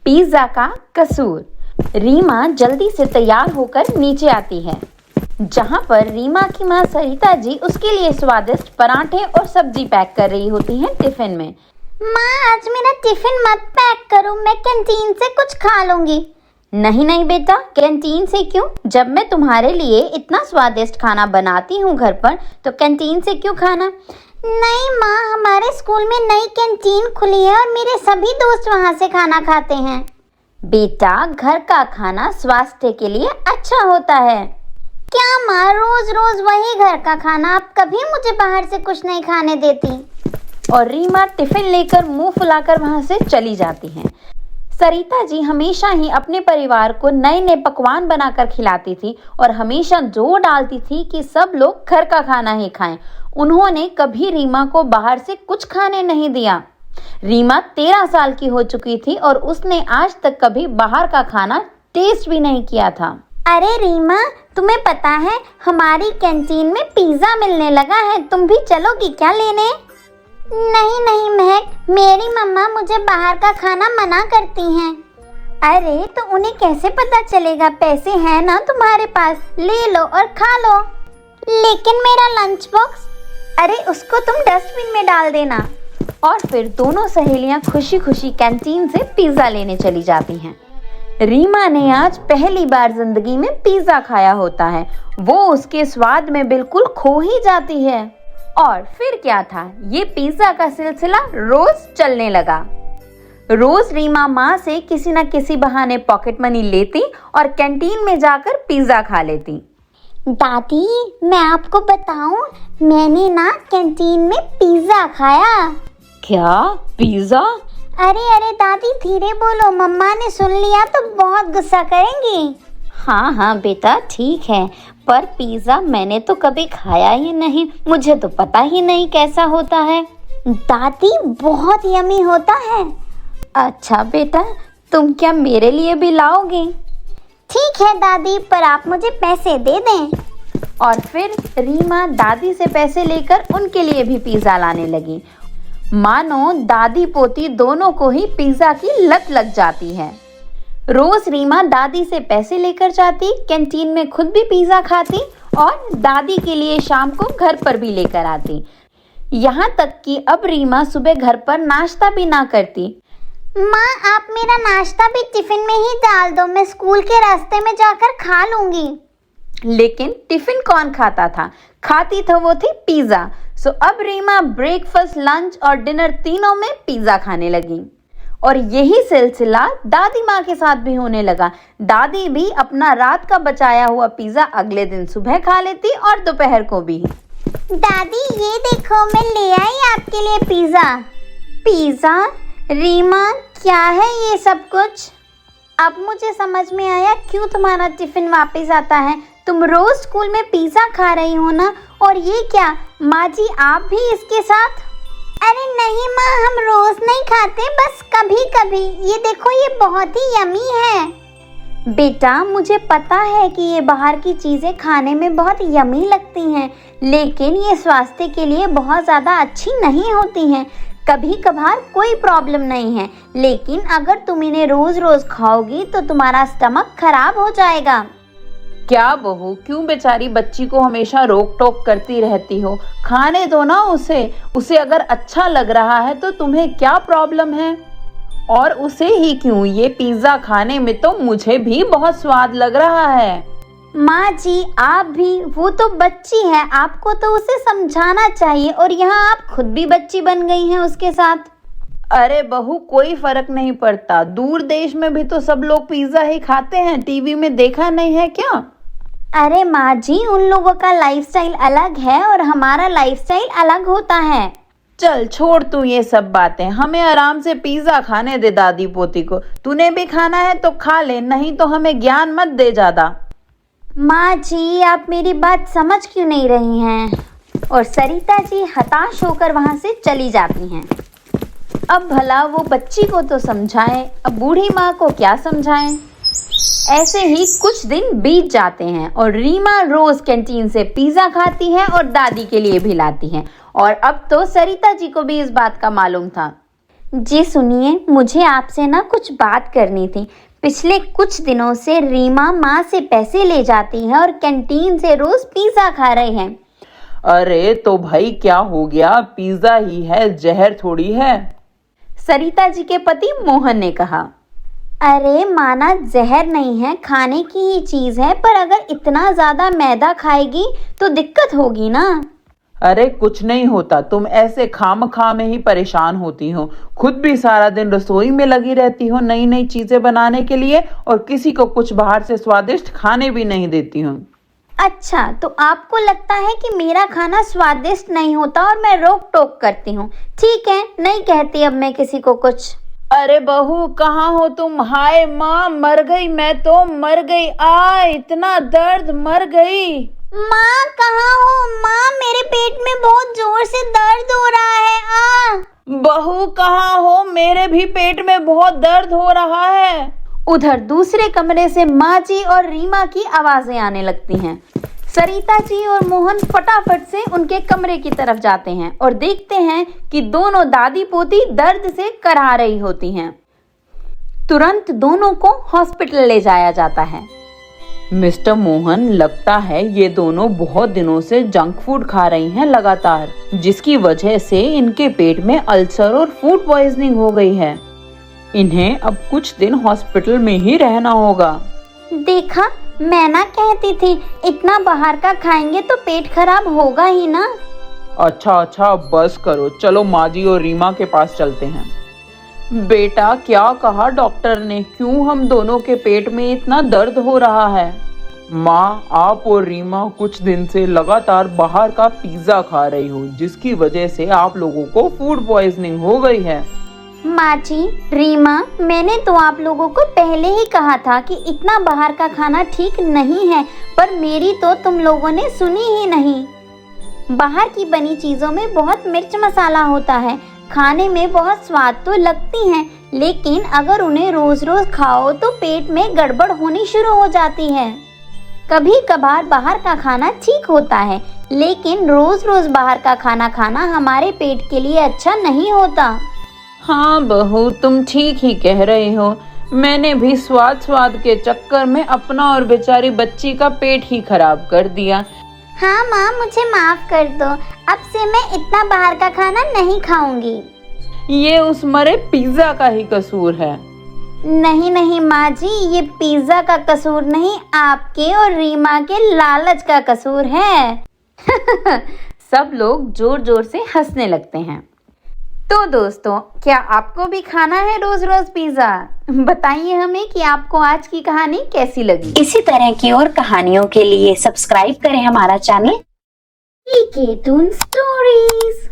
Pizza का कसूर। रीमा जल्दी से तैयार होकर नीचे आती है, जहां पर रीमा की मां सरिता जी उसके लिए स्वादिष्ट पराठे और सब्जी पैक कर रही होती हैं टिफिन में। माँ, आज मेरा टिफिन मत पैक करो, मैं कैंटीन से कुछ खा लूंगी। नहीं नहीं बेटा, कैंटीन से क्यों? जब मैं तुम्हारे लिए इतना स्वादिष्ट खाना बनाती हूँ घर पर, तो कैंटीन से क्यों खाना? नहीं माँ, हमारे स्कूल में नई कैंटीन खुली है और मेरे सभी दोस्त वहाँ से खाना खाते हैं। बेटा, घर का खाना स्वास्थ्य के लिए अच्छा होता है। क्या माँ, रोज रोज वही घर का खाना? आप कभी मुझे बाहर से कुछ नहीं खाने देती। और रीमा टिफिन लेकर मुंह फुलाकर वहां से चली जाती हैं। सरिता जी हमेशा ही अपने परिवार को नए नए पकवान बनाकर खिलाती थी और हमेशा जोर डालती थी कि सब लोग घर का खाना ही खाएं। उन्होंने कभी रीमा को बाहर से कुछ खाने नहीं दिया। रीमा 13 साल की हो चुकी थी और उसने आज तक कभी बाहर का खाना टेस्ट भी नहीं किया था। अरे रीमा, तुम्हें पता है हमारी कैंटीन में पिज्जा मिलने लगा है, तुम भी चलोगी क्या लेने? नहीं नहीं महक, मेरी मम्मा मुझे बाहर का खाना मना करती हैं। अरे तो उन्हें कैसे पता चलेगा? पैसे हैं ना तुम्हारे पास, ले लो और खा लो। लेकिन मेरा लंच बॉक्स? अरे उसको तुम डस्टबिन में डाल देना। और फिर दोनों सहेलियां खुशी खुशी कैंटीन से पिज्जा लेने चली जाती हैं। रीमा ने आज पहली बार जिंदगी में पिज्जा खाया होता है। वो उसके स्वाद में बिल्कुल खो ही जाती है। और फिर क्या था, ये पिज्जा का सिलसिला रोज चलने लगा। रोज रीमा माँ से किसी न किसी बहाने पॉकेट मनी लेती और कैंटीन में जाकर पिज्जा खा लेती। दादी, मैं आपको बताऊं, मैंने ना कैंटीन में पिज्जा खाया। क्या? पिज्जा? अरे दादी, धीरे बोलो, मम्मा ने सुन लिया तो बहुत गुस्सा करेंगी। हाँ हाँ बेटा, ठीक है, पर पिज्जा मैंने तो कभी खाया ही नहीं, मुझे तो पता ही नहीं कैसा होता है। दादी, बहुत यमी होता है। अच्छा बेटा, तुम क्या मेरे लिए भी लाओगी? ठीक है दादी, पर आप मुझे पैसे दे दें। और फिर रीमा दादी से पैसे लेकर उनके लिए भी पिज्जा लाने लगी। मानो दादी पोती दोनों को ही पिज्जा की लत लग जाती है। रोज रीमा दादी से पैसे लेकर जाती, कैंटीन में खुद भी पिज्जा खाती और दादी के लिए शाम को घर पर भी लेकर आती। यहाँ तक कि अब रीमा सुबह घर पर नाश्ता भी ना करती। माँ, आप मेरा नाश्ता भी टिफिन में ही डाल दो, मैं स्कूल के रास्ते में जाकर खा लूंगी। लेकिन टिफिन कौन खाता था? खाती तो वो थी पिज्जा। सो अब रीमा ब्रेकफास्ट, लंच और डिनर तीनों में पिज्जा खाने लगी। और यही सिलसिला दादी माँ के साथ भी होने लगा। दादी भी अपना रात का बचाया हुआ पिज्जा अगले दिन सुबह खा लेती और दोपहर को भी। दादी, ये देखो, मैं ले आई आपके लिए पिज्जा। पिज्जा? रीमा, क्या है ये सब कुछ? अब मुझे समझ में आया क्यों तुम्हारा टिफिन वापस आता है। तुम रोज स्कूल में पिज्जा खा रही हो ना? और ये क्या माँ जी, आप भी इसके साथ? अरे नहीं माँ, हम रोज नहीं खाते, बस कभी कभी। ये देखो, ये बहुत ही यमी है। बेटा, मुझे पता है कि ये बाहर की चीजें खाने में बहुत यमी लगती हैं, लेकिन ये स्वास्थ्य के लिए बहुत ज़्यादा अच्छी नहीं होती हैं। कभी कभार कोई प्रॉब्लम नहीं है, लेकिन अगर तुम इन्हें रोज रोज खाओगी तो तुम्हारा स्टमक खराब हो जाएगा। क्या बहू, क्यों बेचारी बच्ची को हमेशा रोक टोक करती रहती हो? खाने दो ना उसे अगर अच्छा लग रहा है तो तुम्हें क्या प्रॉब्लम है? और उसे ही क्यों, ये पिज्जा खाने में तो मुझे भी बहुत स्वाद लग रहा है। माँ जी, आप भी, वो तो बच्ची है, आपको तो उसे समझाना चाहिए, और यहाँ आप खुद भी बच्ची बन गई हैं उसके साथ। अरे बहू, कोई फर्क नहीं पड़ता, दूर देश में भी तो सब लोग पिज्जा ही खाते हैं, टीवी में देखा नहीं है क्या? अरे माँ जी, उन लोगों का लाइफस्टाइल अलग है और हमारा लाइफस्टाइल अलग होता है। चल छोड़ तू ये सब बातें, हमें आराम से पिज्जा खाने दे दादी पोती को। तूने भी खाना है तो खा ले, नहीं तो हमें ज्ञान मत दे ज्यादा। माँ जी, आप मेरी बात समझ क्यों नहीं रही हैं? और सरिता जी हताश होकर वहां से चली जाती हैं। अब भला वो बच्ची को तो समझाएं, अब बूढ़ी माँ को क्या समझाएं? ऐसे ही कुछ दिन बीत जाते हैं और रीमा रोज कैंटीन से पिज्जा खाती है और दादी के लिए भी लाती है। और अब तो सरिता जी को भी इस बात का मालूम था। जी सुनिए, मुझे आपसे ना कुछ बात करनी थी। पिछले कुछ दिनों से रीमा माँ से पैसे ले जाती है और कैंटीन से रोज पिज्जा खा रही है। अरे तो भाई क्या हो गया, पिज्जा ही है, जहर थोड़ी है। सरिता जी के पति मोहन ने कहा। अरे माना जहर नहीं है, खाने की ही चीज है, पर अगर इतना ज्यादा मैदा खाएगी तो दिक्कत होगी ना। अरे कुछ नहीं होता, तुम ऐसे खामखा में ही परेशान होती हो। खुद भी सारा दिन रसोई में लगी रहती हो नई नई चीजें बनाने के लिए, और किसी को कुछ बाहर से स्वादिष्ट खाने भी नहीं देती हो। अच्छा, तो आपको लगता है कि मेरा खाना स्वादिष्ट नहीं होता और मैं रोक टोक करती हूँ। ठीक है, नहीं कहती अब मैं किसी को कुछ। अरे बहू कहाँ हो तुम? हाय माँ, मर गई, मैं तो मर गई। इतना दर्द, मर गई। माँ कहाँ हो? माँ मेरे पेट में बहुत जोर से दर्द हो रहा है। बहू कहाँ हो? मेरे भी पेट में बहुत दर्द हो रहा है। उधर दूसरे कमरे से माँ जी और रीमा की आवाजें आने लगती हैं। सरिता जी और मोहन फटाफट से उनके कमरे की तरफ जाते हैं और देखते हैं कि दोनों दादी पोती दर्द से कराह रही होती हैं। तुरंत दोनों को हॉस्पिटल ले जाया जाता है। मिस्टर मोहन, लगता है ये दोनों बहुत दिनों से जंक फूड खा रही हैं लगातार, जिसकी वजह से इनके पेट में अल्सर और फूड पॉइजनिंग हो गई है। इन्हें अब कुछ दिन हॉस्पिटल में ही रहना होगा। देखा, मैं ना कहती थी, इतना बाहर का खाएंगे तो पेट खराब होगा ही ना। अच्छा बस करो, चलो माँ जी और रीमा के पास चलते हैं। बेटा क्या कहा डॉक्टर ने? क्यों हम दोनों के पेट में इतना दर्द हो रहा है? माँ, आप और रीमा कुछ दिन से लगातार बाहर का पिज्जा खा रही हो, जिसकी वजह से आप लोगों को फूड पॉइजनिंग हो गई है। माँ जी, रीमा, मैंने तो आप लोगों को पहले ही कहा था कि इतना बाहर का खाना ठीक नहीं है, पर मेरी तो तुम लोगों ने सुनी ही नहीं। बाहर की बनी चीज़ों में बहुत मिर्च मसाला होता है, खाने में बहुत स्वाद तो लगती हैं, लेकिन अगर उन्हें रोज रोज खाओ तो पेट में गड़बड़ होनी शुरू हो जाती है। कभी कभार बाहर का खाना ठीक होता है, लेकिन रोज रोज बाहर का खाना खाना हमारे पेट के लिए अच्छा नहीं होता। हाँ बहू, तुम ठीक ही कह रही हो। मैंने भी स्वाद के चक्कर में अपना और बेचारी बच्ची का पेट ही खराब कर दिया। हाँ माँ, मुझे माफ कर दो, अब से मैं इतना बाहर का खाना नहीं खाऊंगी। ये उस मरे पिज्जा का ही कसूर है। नहीं माँ जी, ये पिज्जा का कसूर नहीं, आपके और रीमा के लालच का कसूर है। सब लोग जोर जोर से हंसने लगते हैं। तो दोस्तों, क्या आपको भी खाना है रोज रोज पिज्जा? बताइए हमें कि आपको आज की कहानी कैसी लगी। इसी तरह की और कहानियों के लिए सब्सक्राइब करें हमारा चैनल टून स्टोरीज।